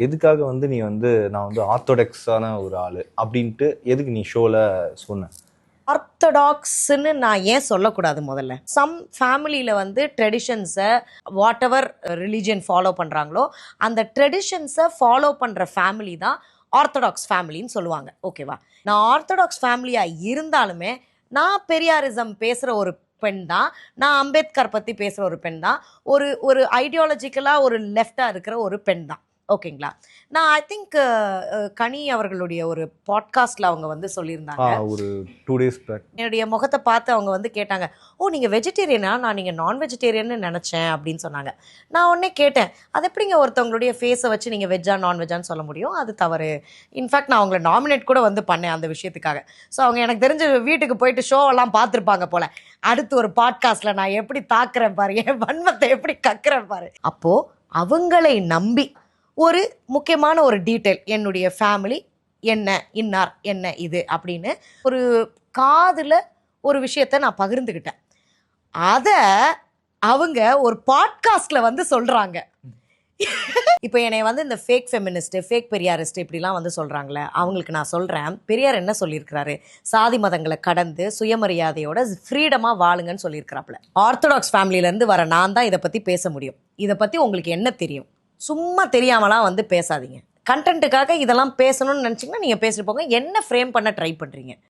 எதுக்காக வந்து நீ வந்து நான் வந்து ஆர்த்தோடாக்ஸான ஒரு ஆளு அப்படின்ட்டு எதுக்கு நீ ஷோல சொன்ன? ஆர்த்தடாக்ஸ்ன்னு நான் ஏன் சொல்லக்கூடாது? முதல்ல சம் ஃபேமிலியில் வந்து ட்ரெடிஷன்ஸை வாட் எவர் ரிலீஜியன் ஃபாலோ பண்ணுறாங்களோ அந்த ட்ரெடிஷன்ஸை ஃபாலோ பண்ணுற ஃபேமிலி தான் ஆர்த்தடாக்ஸ் ஃபேமிலின்னு சொல்லுவாங்க. ஓகேவா? நான் ஆர்த்தடாக்ஸ் ஃபேமிலியாக இருந்தாலுமே நான் பெரியாரிசம் பேசுகிற ஒரு பெண் தான். நான் அம்பேத்கர் பற்றி பேசுகிற ஒரு பெண் தான். ஒரு ஒரு ஐடியாலஜிக்கலாக ஒரு லெஃப்டாக இருக்கிற ஒரு பெண் தான். ஓகேங்களா? நான் ஐ திங்க் கனி அவர்களுடைய ஒரு பாட்காஸ்ட்டில் அவங்க வந்து சொல்லியிருந்தாங்க. ஒரு 2 days பேக் என்னுடைய முகத்தை பார்த்து அவங்க வந்து கேட்டாங்க, ஓ நீங்கள் வெஜிடேரியனா? நான் நீங்கள் நான் வெஜிடேரியன்னு நினச்சேன் அப்படின்னு சொன்னாங்க. நான் உடனே கேட்டேன், அது எப்படிங்க ஒருத்தவங்களுடைய ஃபேஸை வச்சு நீங்கள் வெஜ்ஜா நான்வெஜ்ஜான்னு சொல்ல முடியும்? அது தவறு. இன்ஃபேக்ட் நான் அவங்கள நாமினேட் கூட வந்து பண்ணேன் அந்த விஷயத்துக்காக. ஸோ அவங்க எனக்கு தெரிஞ்ச வீட்டுக்கு போயிட்டு ஷோவெல்லாம் பார்த்துருப்பாங்க போல். அடுத்து ஒரு பாட்காஸ்ட்டில் நான் எப்படி தாக்குறேன் பாரு, என் வன்மத்தை எப்படி கக்குறேன் பாரு. அப்போது அவங்களை நம்பி ஒரு முக்கியமான ஒரு டீட்டெயில், என்னுடைய ஃபேமிலி என்ன, இன்னார் என்ன இது அப்படின்னு ஒரு காதில் ஒரு விஷயத்த நான் பகிர்ந்துக்கிட்டேன். அதை அவங்க ஒரு பாட்காஸ்டில் வந்து சொல்கிறாங்க. இப்போ என்னை வந்து இந்த ஃபேக் ஃபெமினிஸ்ட்டு, ஃபேக் பெரியாரிஸ்ட்டு இப்படிலாம் வந்து சொல்கிறாங்களே, அவங்களுக்கு நான் சொல்கிறேன், பெரியார் என்ன சொல்லியிருக்கிறாரு? சாதி மதங்களை கடந்து சுயமரியாதையோட ஃப்ரீடமாக வாழுங்கன்னு சொல்லியிருக்கிறாப்புல. ஆர்த்தடாக்ஸ் ஃபேமிலியிலேருந்து வர நான் தான் இதை பற்றி பேச முடியும். இதை பற்றி உங்களுக்கு என்ன தெரியும்? சும்மா தெரியாமலாம் வந்து பேசாதீங்க. கண்டென்ட்டுக்காக இதெல்லாம் பேசணும்னு நினச்சிங்கன்னா நீங்கள் பேசிட்டு போங்க. என்ன ஃப்ரேம் பண்ண ட்ரை பண்ணுறீங்க?